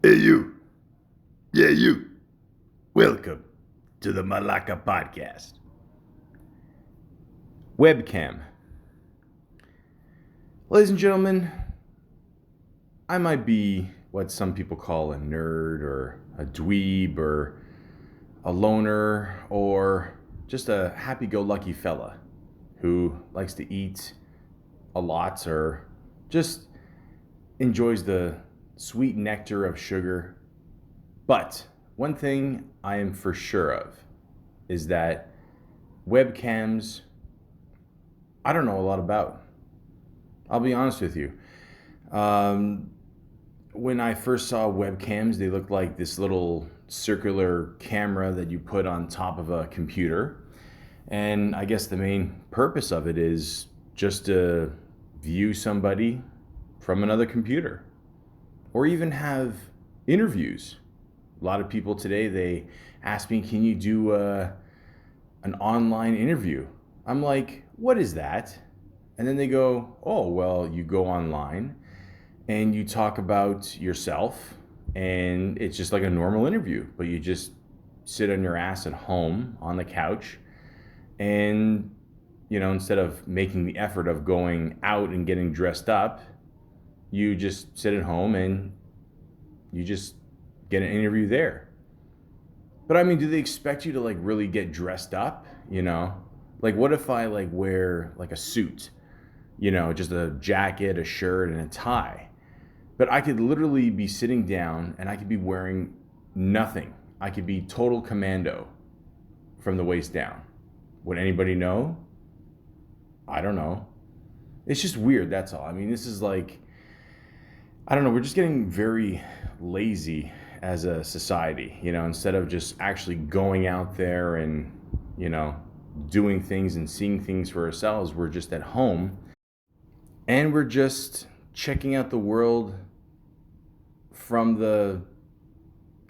Hey, you. Yeah, you. Welcome to the Malaka podcast. Webcam. Ladies and gentlemen, I might be what some people call a nerd or a dweeb or a loner or just a happy go lucky fella who likes to eat a lot or just enjoys the sweet nectar of sugar. But one thing I am for sure of is that webcams, I don't know a lot about. I'll be honest with you. Um, when I first saw webcams, they looked like this little circular camera that you put on top of a computer. And I guess the main purpose of it is just to view somebody from another computer or even have interviews. A lot of people today, they ask me, can you do an online interview? I'm like, what is that? And then they go, oh, well, you go online and you talk about yourself, and it's just like a normal interview, but you just sit on your ass at home on the couch, and instead of making the effort of going out and getting dressed up, you just sit at home and you just get an interview there. But I mean, do they expect you to like really get dressed up? Like what if I like wear like a suit, just a jacket, a shirt, and a tie? But I could literally be sitting down and I could be wearing nothing. I could be total commando from the waist down. Would anybody know? I don't know. It's just weird, that's all. I mean, this is like, I don't know, we're just getting very lazy as a society, instead of just actually going out there and, you know, doing things and seeing things for ourselves. We're just at home and we're just checking out the world from the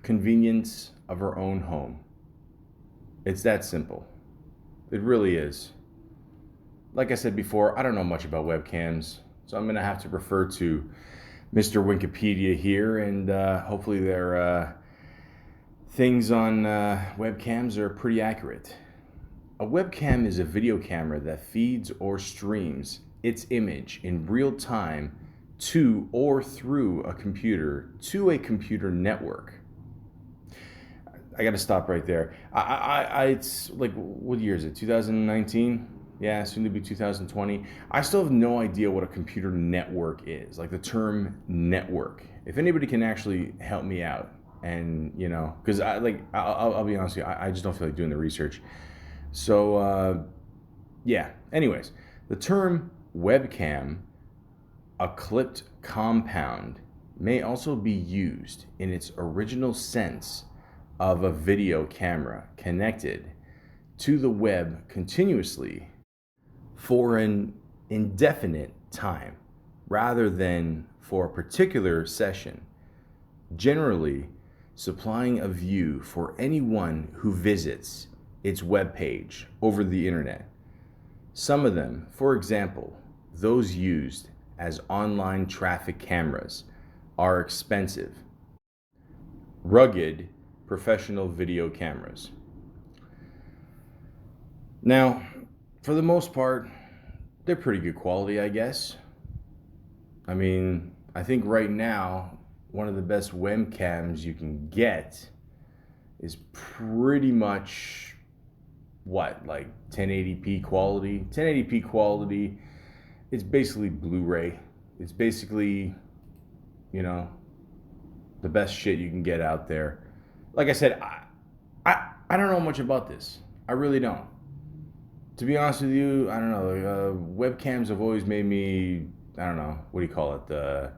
convenience of our own home. It's that simple. It really is. Like I said before, I don't know much about webcams, so I'm going to have to refer to Mr. Wikipedia here, and hopefully their things on webcams are pretty accurate. A webcam is a video camera that feeds or streams its image in real time to or through a computer to a computer network. I got to stop right there. It's like, what year is it? 2019? Yeah, soon to be 2020. I still have no idea what a computer network is, like the term network. If anybody can actually help me out, and because I'll be honest with you, I just don't feel like doing the research. So yeah. Anyways, the term webcam, a clipped compound, may also be used in its original sense of a video camera connected to the web continuously for an indefinite time rather than for a particular session, generally supplying a view for anyone who visits its web page over the internet. Some of them, for example, those used as online traffic cameras, are expensive, rugged professional video cameras. Now, for the most part, they're pretty good quality, I guess. I mean, I think right now, one of the best webcams you can get is pretty much like 1080p quality. 1080p quality, it's basically Blu-ray. It's basically, you know, the best shit you can get out there. Like I said, I don't know much about this. I really don't. To be honest with you, I don't know. Webcams have always made me, I don't know, what do you call it?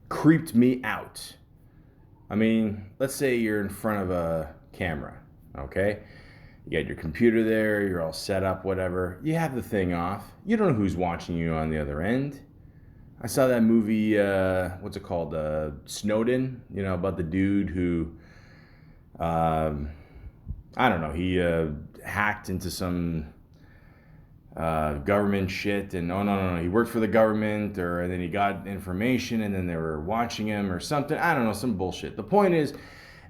Creeped me out. I mean, let's say you're in front of a camera, okay? You got your computer there, you're all set up, whatever. You have the thing off. You don't know who's watching you on the other end. I saw that movie, what's it called? Snowden, about the dude who, um, I don't know, he hacked into some government shit, and oh no, he worked for the government, and then he got information, and then they were watching him or something. I don't know, some bullshit. The point is,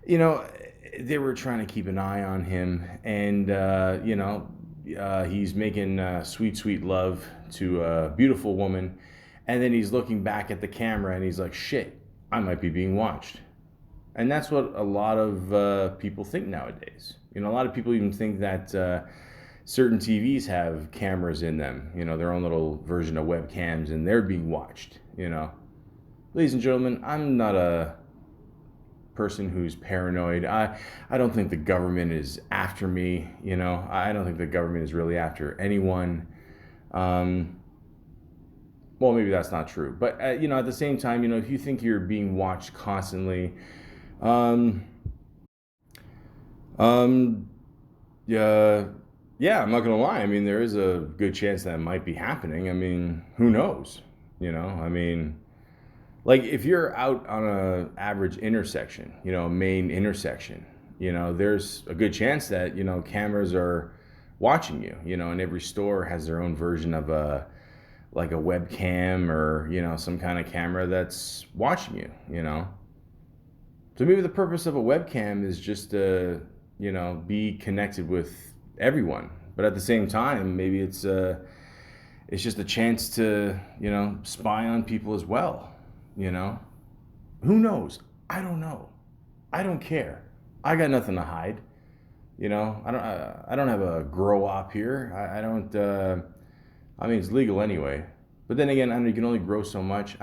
you know, they were trying to keep an eye on him, and he's making sweet love to a beautiful woman, and then he's looking back at the camera, and he's like, shit, I might be being watched. And that's what a lot of people think nowadays. You know, a lot of people even think that certain TVs have cameras in them, you know, their own little version of webcams, and they're being watched, you know. Ladies and gentlemen, I'm not a person who's paranoid. I don't think the government is after me, you know. I don't think the government is really after anyone. Well, maybe that's not true. But, at the same time, if you think you're being watched constantly, um, um, yeah, I'm not gonna lie. I mean, there is a good chance that might be happening. I mean, who knows? I mean, like if you're out on a average intersection, a main intersection, there's a good chance that cameras are watching you. And every store has their own version of like a webcam or some kind of camera that's watching you. So maybe the purpose of a webcam is just to be connected with everyone, but at the same time maybe it's just a chance to spy on people as well. Who knows? I don't know. I don't care. I got nothing to hide. I don't have a grow op here. I don't I mean, it's legal anyway. But then again, I know you can only grow so much.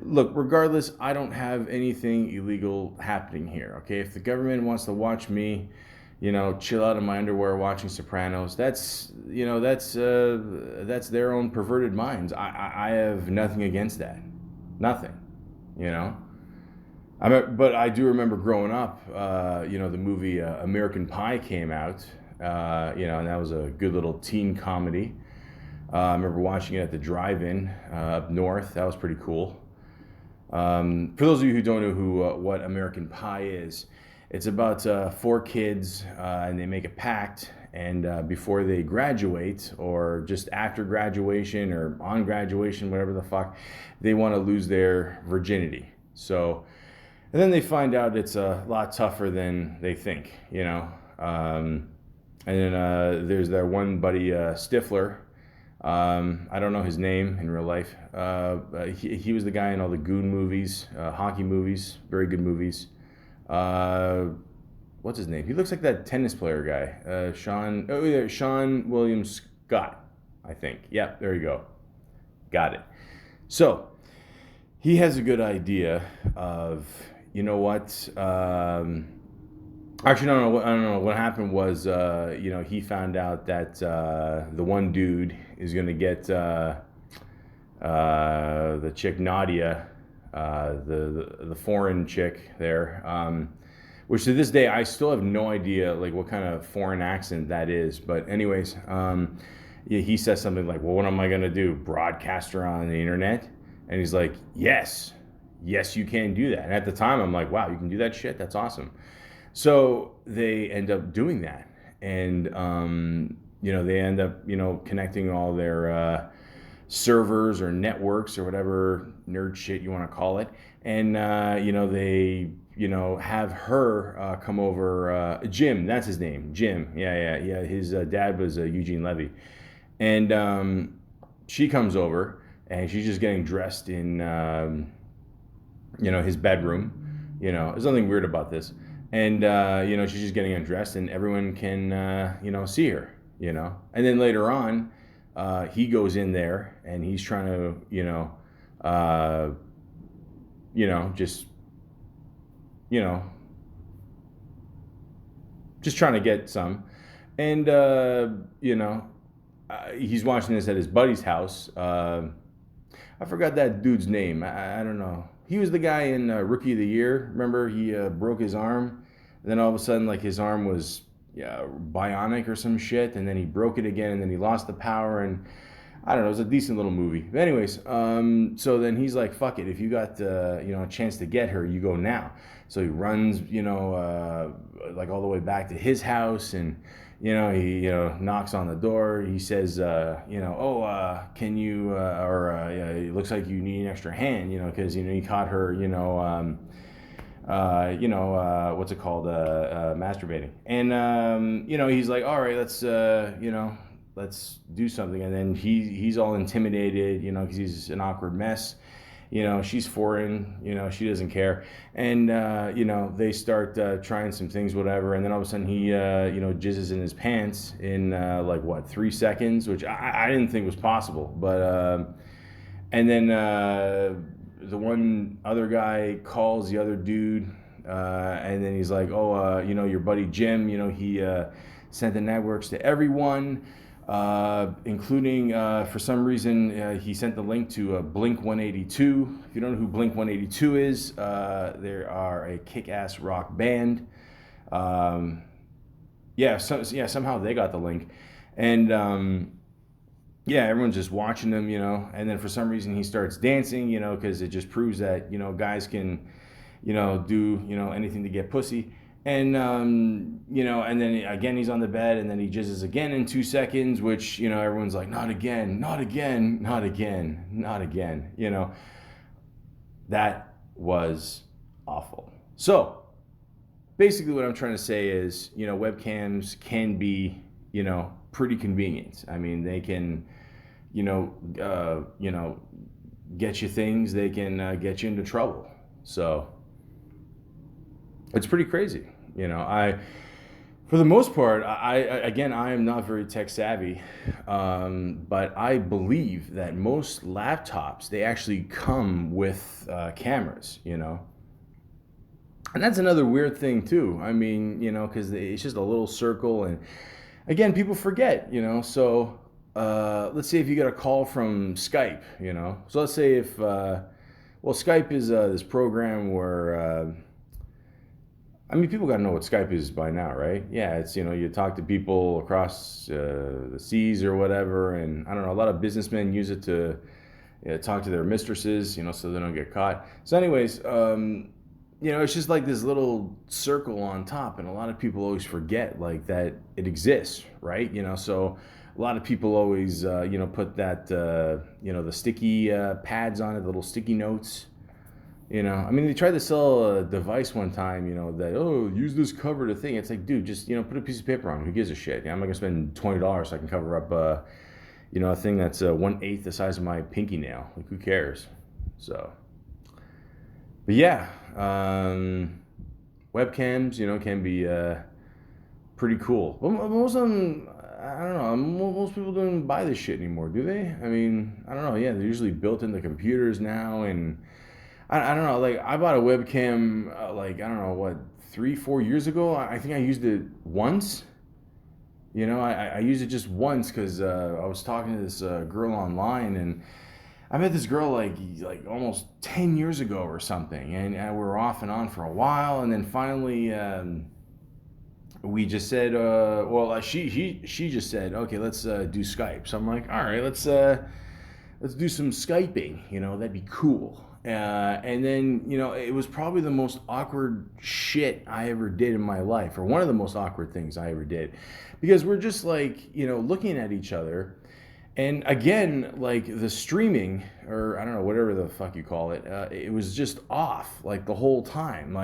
Look, regardless, I don't have anything illegal happening here. Okay, if the government wants to watch me, chill out in my underwear watching Sopranos, that's their own perverted minds. I have nothing against that, nothing. But I do remember growing up. The movie American Pie came out. And that was a good little teen comedy. I remember watching it at the drive-in up north. That was pretty cool. For those of you who don't know what American Pie is, it's about 4 kids, and they make a pact, and before they graduate, or just after graduation, or on graduation, whatever the fuck, they want to lose their virginity. So, and then they find out it's a lot tougher than they think, And then there's that one buddy, Stifler. I don't know his name in real life. He was the guy in all the Goon movies, hockey movies, very good movies. What's his name? He looks like that tennis player guy, Sean William Scott, I think. Yep, there you go. Got it. So he has a good idea of, what? Actually, no, I don't know. What happened was, he found out that the one dude is going to get the chick Nadia, the foreign chick there, which to this day I still have no idea like what kind of foreign accent that is. But anyways, he says something like, "Well, what am I going to do? Broadcast her on the internet?" And he's like, "Yes, you can do that." And at the time, I'm like, "Wow, you can do that shit? That's awesome." So they end up doing that, and they end up connecting all their servers or networks or whatever nerd shit you want to call it, and they have her come over. Jim, that's his name, Jim. Yeah. His dad was Eugene Levy, and she comes over, and she's just getting dressed in his bedroom. There's nothing weird about this. And, she's just getting undressed, and everyone can, see her, And then later on, he goes in there, and he's trying to, just trying to get some. And, he's watching this at his buddy's house. I forgot that dude's name. I don't know. He was the guy in Rookie of the Year. Remember, he broke his arm. And then all of a sudden, like, his arm was bionic or some shit. And then he broke it again. And then he lost the power. And I don't know. It was a decent little movie. But anyways, so then he's like, fuck it. If you got, a chance to get her, you go now. So he runs, like all the way back to his house. And, he knocks on the door. He says, can you, it looks like you need an extra hand, because, he caught her, what's it called, masturbating. And, he's like, all right, let's do something. And then he's all intimidated, because he's an awkward mess. She's foreign, she doesn't care. And, they start trying some things, whatever. And then all of a sudden he, jizzes in his pants in 3 seconds, which I didn't think was possible. But, and then the one other guy calls the other dude, and then he's like, your buddy Jim, he sent the networks to everyone. Including, for some reason, he sent the link to Blink 182. If you don't know who Blink 182 is, they are a kick-ass rock band. Somehow they got the link. And, everyone's just watching them, and then for some reason he starts dancing, because it just proves that, guys can, do, anything to get pussy. And, and then again, he's on the bed, and then he jizzes again in 2 seconds, which, everyone's like, not again, not again, not again, not again, That was awful. So, basically what I'm trying to say is, webcams can be, pretty convenient. I mean, they can, get you things, they can get you into trouble. So, it's pretty crazy. For the most part, I am not very tech savvy, but I believe that most laptops, they actually come with cameras, And that's another weird thing too. I mean, because it's just a little circle, and again, people forget, So let's say if you get a call from Skype, So let's say if, Skype is this program where... people got to know what Skype is by now, right? Yeah, it's, you talk to people across the seas or whatever, and I don't know, a lot of businessmen use it to talk to their mistresses, so they don't get caught. So anyways, it's just like this little circle on top, and a lot of people always forget, that it exists, right? So a lot of people always, put that, the sticky pads on it, the little sticky notes. They tried to sell a device one time, that, use this cover to thing. It's like, dude, just, put a piece of paper on. Who gives a shit? I'm not going to spend $20 so I can cover up, a thing that's 1/8 the size of my pinky nail. Like, who cares? So, but yeah, webcams, can be pretty cool. But most of them, I don't know, most people don't buy this shit anymore, do they? I don't know. Yeah, they're usually built into computers now, and... I don't know, I bought a webcam, I don't know, 3-4 years ago. I think I used it once. I used it just once because I was talking to this girl online, and I met this girl like almost 10 years ago or something, and we were off and on for a while, and then finally we just said, she just said, okay, let's do Skype. So I'm like, all right, let's do some Skyping, that'd be cool. And then, it was probably the most awkward shit I ever did in my life, or one of the most awkward things I ever did, because we're just looking at each other, and again, the streaming, or I don't know, whatever the fuck you call it, it was just off, the whole time,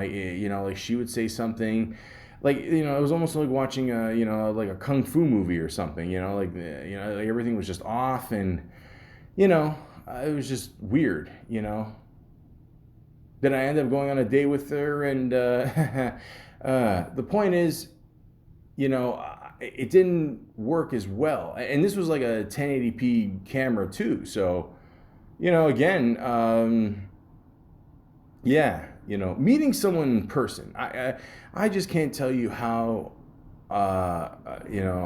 she would say something, it was almost like watching a kung fu movie or something, everything was just off, and, it was just weird, Then I ended up going on a date with her, and the point is, it didn't work as well. And this was like a 1080p camera too. So, again, meeting someone in person, I just can't tell you how,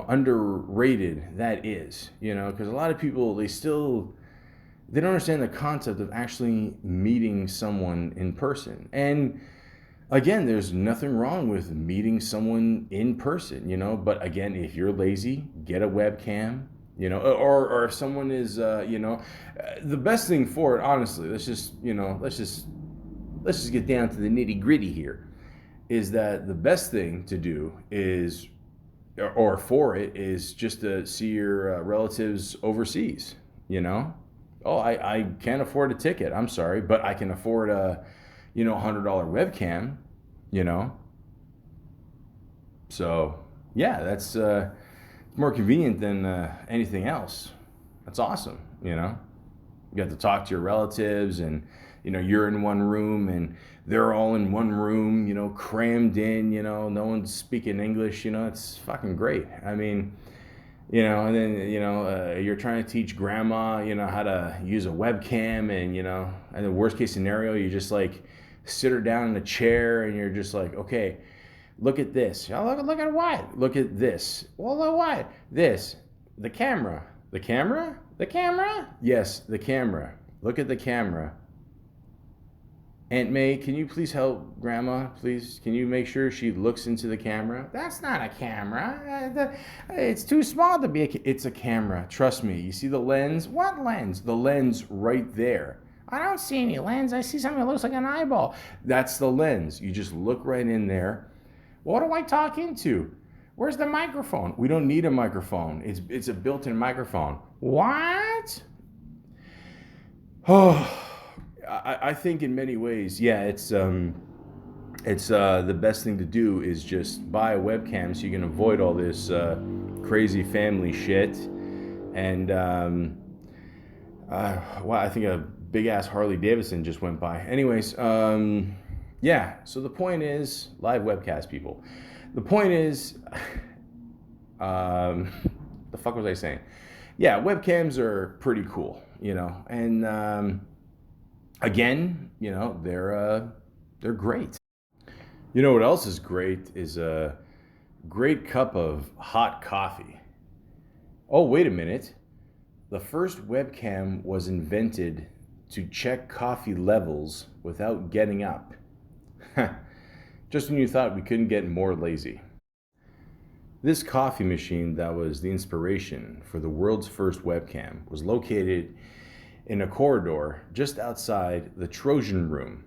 underrated that is, because a lot of people, they don't understand the concept of actually meeting someone in person. And again, there's nothing wrong with meeting someone in person, but again, if you're lazy, get a webcam, or if someone is, the best thing for it, honestly, let's just get down to the nitty gritty here, is that the best thing to do is or for it is just to see your relatives overseas, you know? Oh, I can't afford a ticket. I'm sorry, but I can afford a, $100 webcam, you know? So, yeah, that's more convenient than anything else. That's awesome, you know? You got to talk to your relatives, and you're in one room and they're all in one room, crammed in, no one's speaking English. It's fucking great. I mean, and then you're trying to teach grandma how to use a webcam, and the worst case scenario, you just like sit her down in a chair and you're just like, okay, look at this. Oh, look at what? Look at this. Well, look what? This. The camera. The camera? The camera? Yes, the camera. Look at the camera. Aunt May, can you please help Grandma? Please, can you make sure she looks into the camera? That's not a camera. It's too small to be it's a camera. Trust me. You see the lens? What lens? The lens right there. I don't see any lens. I see something that looks like an eyeball. That's the lens. You just look right in there. What do I talk into? Where's the microphone? We don't need a microphone. It's a built-in microphone. What? Oh, I think in many ways, yeah, it's the best thing to do is just buy a webcam so you can avoid all this crazy family shit. And wow, I think a big ass Harley Davidson just went by. Anyways, yeah. So the point is, live webcast people. The point is, the fuck was I saying? Yeah, webcams are pretty cool, and again, they're great. You know what else is great is a great cup of hot coffee. Oh, wait a minute. The first webcam was invented to check coffee levels without getting up. Just when you thought we couldn't get more lazy. This coffee machine that was the inspiration for the world's first webcam was located in a corridor just outside the Trojan Room.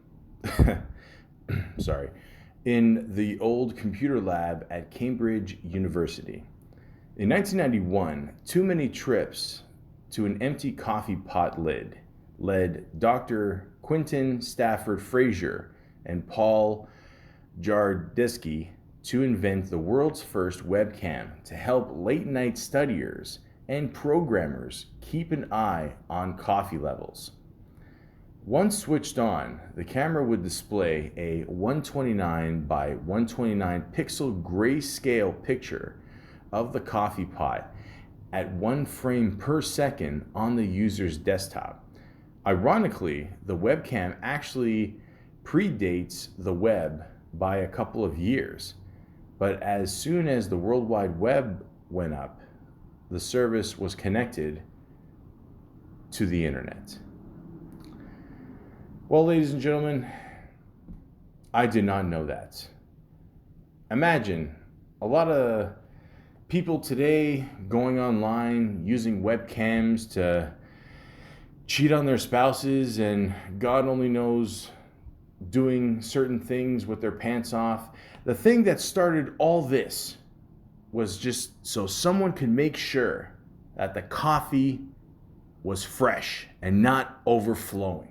Sorry. In the old computer lab at Cambridge University. In 1991, too many trips to an empty coffee pot lid led Dr. Quentin Stafford Fraser and Paul Jardisky to invent the world's first webcam to help late-night studiers and programmers keep an eye on coffee levels. Once switched on, the camera would display a 129 by 129 pixel grayscale picture of the coffee pot at 1 frame per second on the user's desktop. Ironically, the webcam actually predates the web by a couple of years, but as soon as the World Wide Web went up, the service was connected to the internet. Well, ladies and gentlemen, I did not know that. Imagine a lot of people today going online using webcams to cheat on their spouses, and God only knows, doing certain things with their pants off. The thing that started all this was just so someone could make sure that the coffee was fresh and not overflowing.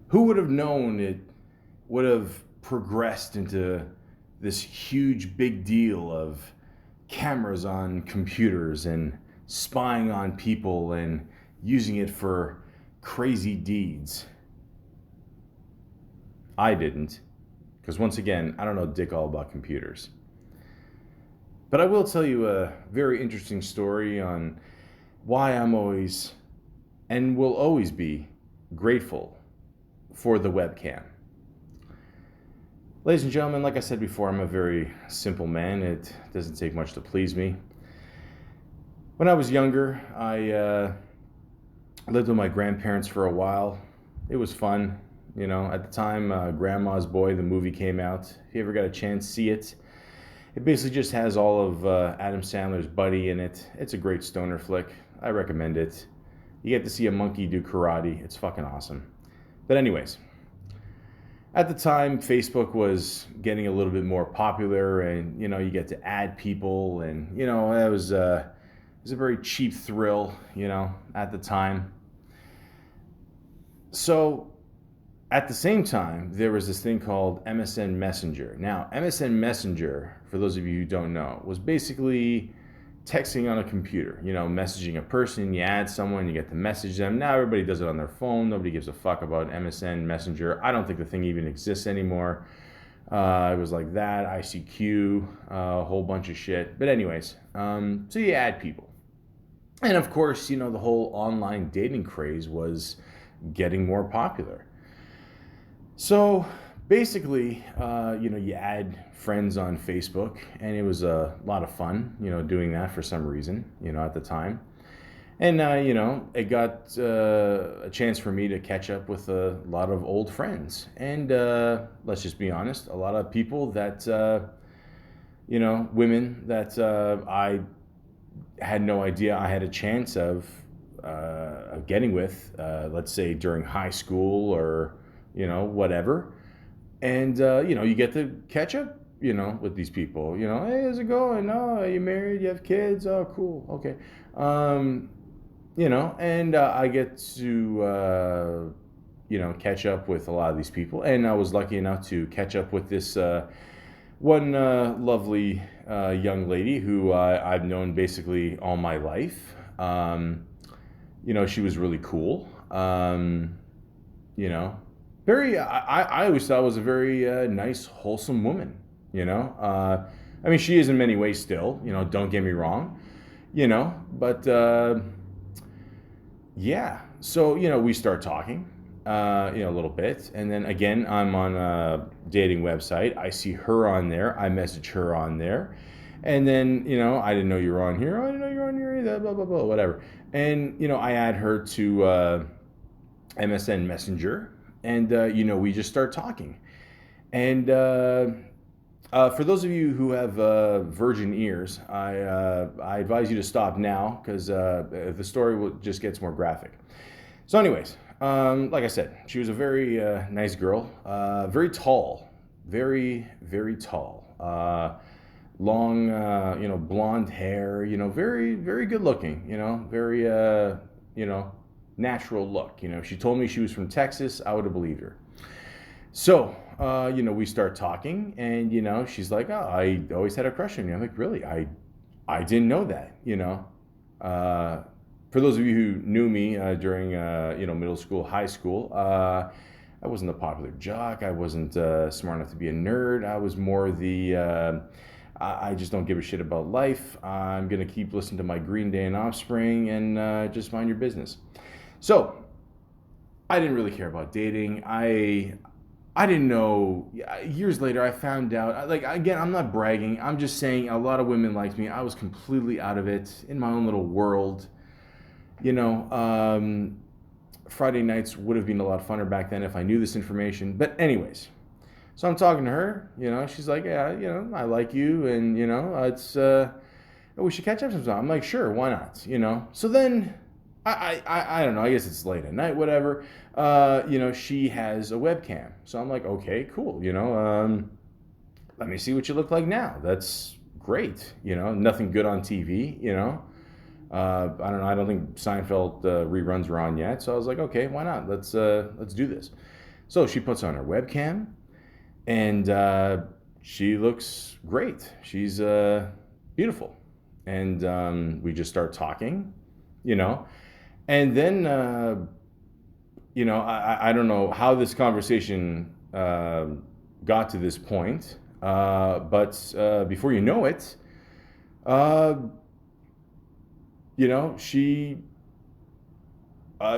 Who would have known it would have progressed into this huge big deal of cameras on computers and spying on people and using it for crazy deeds? I didn't, because once again, I don't know dick all about computers. But I will tell you a very interesting story on why I'm always and will always be grateful for the webcam. Ladies and gentlemen, like I said before, I'm a very simple man. It doesn't take much to please me. When I was younger, I lived with my grandparents for a while. It was fun. At the time, Grandma's Boy, the movie came out. If you ever got a chance, see it. It basically just has all of Adam Sandler's Buddy in it. It's a great stoner flick. I recommend it. You get to see a monkey do karate. It's fucking awesome. But anyways, At the time, Facebook was getting a little bit more popular, and you get to add people, and it was a very cheap thrill, at the time. So at the same time, there was this thing called MSN Messenger. Now, MSN Messenger, for those of you who don't know, was basically texting on a computer, messaging a person, you add someone, you get to message them. Now everybody does it on their phone. Nobody gives a fuck about MSN Messenger. I don't think the thing even exists anymore. It was like that, ICQ, a whole bunch of shit. But anyways, so you add people. And of course, the whole online dating craze was getting more popular. So basically, you add friends on Facebook, and it was a lot of fun, doing that for some reason, at the time. And, it got a chance for me to catch up with a lot of old friends. And let's just be honest, a lot of people that, women that I had no idea I had a chance of getting with, let's say during high school or, whatever. And, you get to catch up, with these people, hey, how's it going? Oh, are you married? You have kids? Oh, cool. Okay. And I get to, catch up with a lot of these people. And I was lucky enough to catch up with this one lovely young lady who I've known basically all my life. She was really cool. I always thought was a very nice, wholesome woman. She is in many ways still. Don't get me wrong. But yeah. So we start talking. A little bit, and then again, I'm on a dating website. I see her on there. I message her on there, and then I didn't know you were on here. Oh, I didn't know you were on here either. Blah blah blah, whatever. And I add her to MSN Messenger, and we just start talking. And for those of you who have virgin ears, I advise you to stop now because the story just gets more graphic. So, anyways. Like I said, she was a very nice girl, very tall, very, very tall, long, blonde hair, very, very good looking, very, natural look. If she told me she was from Texas, I would have believed her. So, we start talking, and, she's like, oh, I always had a crush on you. I'm like, really? I didn't know that, For those of you who knew me during, middle school, high school, I wasn't a popular jock. I wasn't smart enough to be a nerd. I was more the, I just don't give a shit about life. I'm going to keep listening to my Green Day and Offspring and just mind your business. So I didn't really care about dating. I didn't know. Years later, I found out. Again, I'm not bragging. I'm just saying a lot of women liked me. I was completely out of it in my own little world. Friday nights would have been a lot funner back then if I knew this information. But anyways, so I'm talking to her. She's like, yeah, I like you, and it's we should catch up sometime. I'm like, sure, why not? So then I don't know. I guess it's late at night, whatever. She has a webcam, so I'm like, okay, cool. Let me see what you look like now. That's great. Nothing good on TV. I don't know. I don't think Seinfeld reruns were on yet, so I was like, okay, why not? Let's do this. So she puts on her webcam, and she looks great. She's beautiful, and we just start talking, and then I don't know how this conversation got to this point, but before you know it. She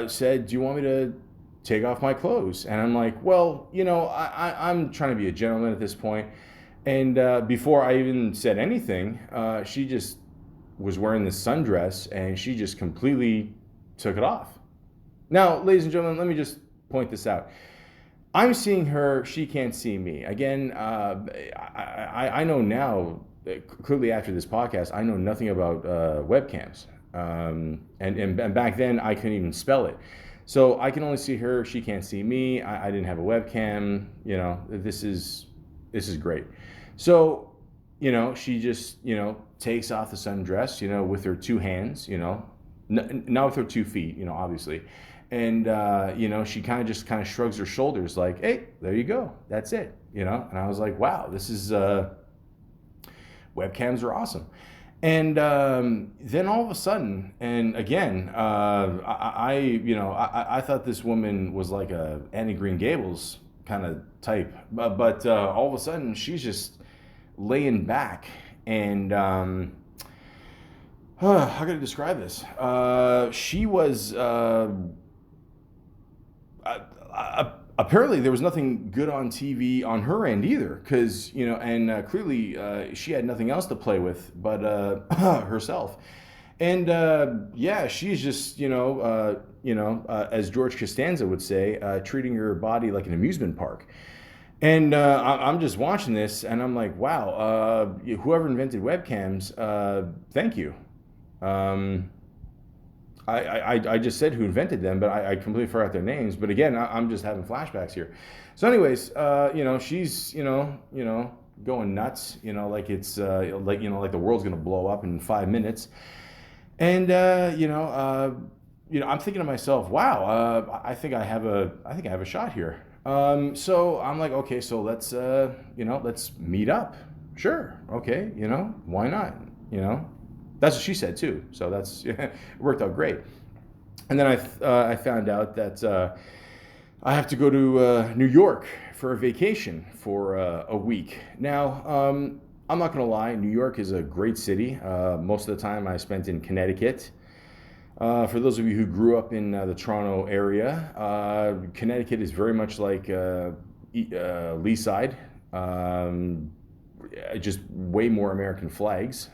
said, do you want me to take off my clothes? And I'm like, well, I'm trying to be a gentleman at this point. And before I even said anything, she just was wearing this sundress, and she just completely took it off. Now, ladies and gentlemen, let me just point this out. I'm seeing her. She can't see me. Again, I know now, clearly after this podcast, I know nothing about webcams. And back then I couldn't even spell it. So I can only see her. She can't see me. I didn't have a webcam. This is great. So, she just, takes off the sundress, with her two hands, not with her 2 feet, obviously. And, she kind of shrugs her shoulders like, hey, there you go. That's it, And I was like, wow, this is, webcams are awesome. And then all of a sudden, and again, I thought this woman was like a Annie Green Gables kind of type, but all of a sudden she's just laying back, and how can I describe this? She was apparently there was nothing good on TV on her end either, because and clearly she had nothing else to play with but herself, and yeah, she's just as George Costanza would say, treating her body like an amusement park. And I'm just watching this, and I'm like, wow, whoever invented webcams, thank you. I just said who invented them, but I completely forgot their names. But again, I'm just having flashbacks here. So, anyways, she's going nuts, like it's like the world's gonna blow up in 5 minutes, and I'm thinking to myself, wow, I think I have a shot here. So I'm like, okay, so let's meet up. Sure, okay, why not? That's what she said too. So that's it worked out great. And then I found out that I have to go to New York for a vacation for a week. Now, I'm not gonna lie, New York is a great city. Most of the time I spent in Connecticut. For those of you who grew up in the Toronto area, Connecticut is very much like Leaside, just way more American flags.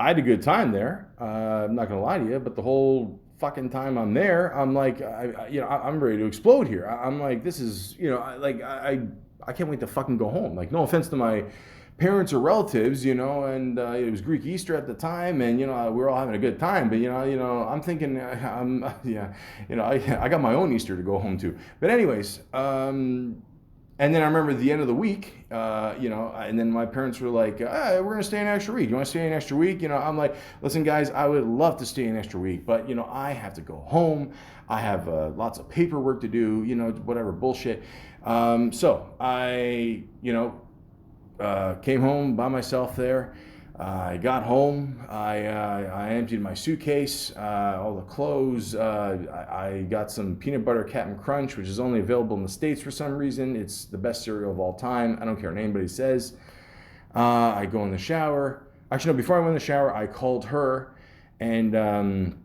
I had a good time there. I'm not gonna lie to you, but the whole fucking time I'm there, I'm like, I'm ready to explode here. I'm like, this is, I can't wait to fucking go home. Like, no offense to my parents or relatives, and it was Greek Easter at the time, and we were all having a good time. But I'm thinking, I got my own Easter to go home to. But anyways, and then I remember at the end of the week, and then my parents were like, we're gonna stay an extra week. You want to stay an extra week? I'm like, listen, guys, I would love to stay an extra week, but I have to go home. I have lots of paperwork to do, whatever bullshit. So I, came home by myself there. I got home. I emptied my suitcase, all the clothes. I got some peanut butter Captain Crunch, which is only available in the States for some reason. It's the best cereal of all time. I don't care what anybody says. I go in the shower. Actually, no, before I went in the shower, I called her, and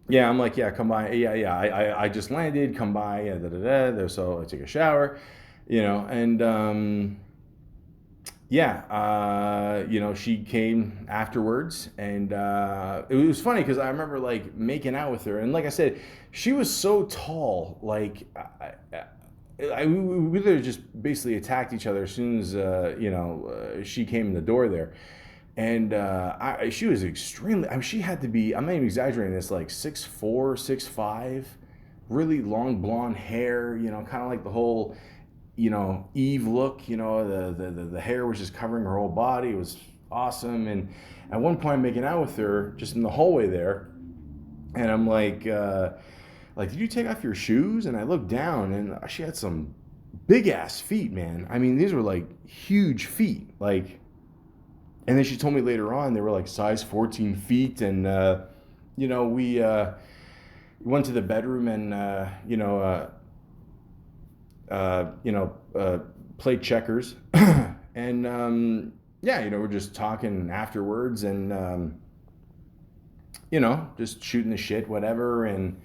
yeah, I'm like, yeah, come by. Yeah, I just landed. Come by. Yeah, So I take a shower, and yeah, she came afterwards, and it was funny because I remember like making out with her, and like I said, she was so tall, like we literally just basically attacked each other as soon as she came in the door there, and she was extremely. I mean, she had to be. I'm not even exaggerating this. Like 6'4", 6'5", really long blonde hair. Kind of like the whole Eve look, the hair was just covering her whole body. It was awesome. And at one point I'm making out with her just in the hallway there, and I'm like, did you take off your shoes? And I looked down, and she had some big ass feet, man. I mean, these were like huge feet, like. And then she told me later on they were like size 14 feet, and we went to the bedroom and played checkers, and we're just talking afterwards, and just shooting the shit, whatever, and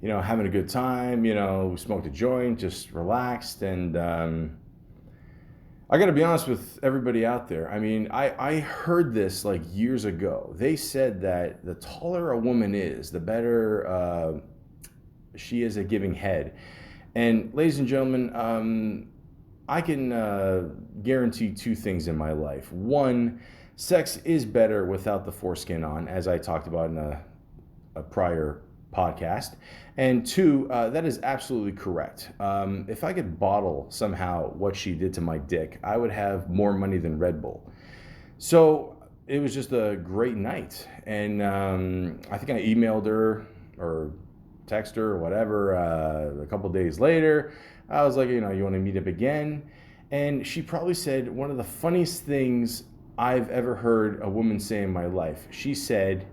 having a good time. We smoked a joint, just relaxed, and I got to be honest with everybody out there. I mean, I heard this like years ago. They said that the taller a woman is, the better she is at giving head. And ladies and gentlemen, I can guarantee two things in my life. One, sex is better without the foreskin on, as I talked about in a prior podcast. And two, that is absolutely correct. If I could bottle somehow what she did to my dick, I would have more money than Red Bull. So it was just a great night. And I think I emailed her or text her or whatever a couple days later. I was like, you want to meet up again? And she probably said one of the funniest things I've ever heard a woman say in my life. She said,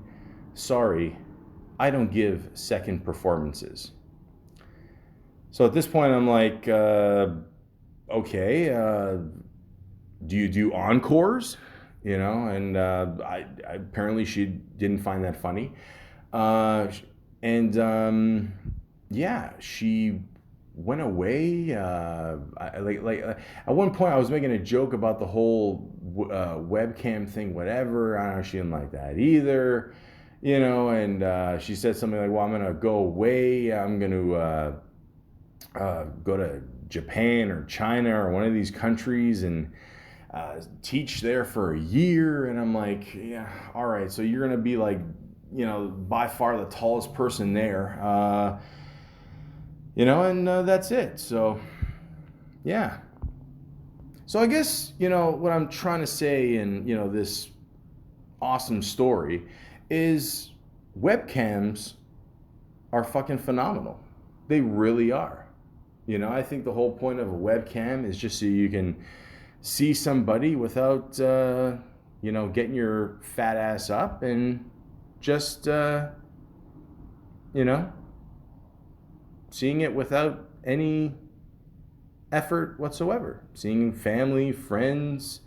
"Sorry, I don't give second performances." So at this point, I'm like, okay, do you do encores? And apparently she didn't find that funny. And yeah, she went away. At one point, I was making a joke about the whole webcam thing, whatever. I don't know, she didn't like that either. And she said something like, well, I'm going to go away. I'm going to go to Japan or China or one of these countries and teach there for a year. And I'm like, yeah, all right. So you're going to be like, by far the tallest person there, and that's it. So, yeah. So I guess, what I'm trying to say in, this awesome story is webcams are fucking phenomenal. They really are. I think the whole point of a webcam is just so you can see somebody without, getting your fat ass up and just, seeing it without any effort whatsoever. Seeing family, friends,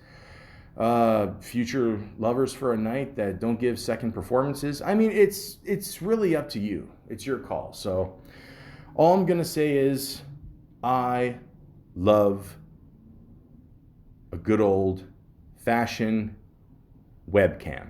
future lovers for a night that don't give second performances. I mean, it's really up to you. It's your call. So all I'm gonna say is I love a good old fashioned webcam.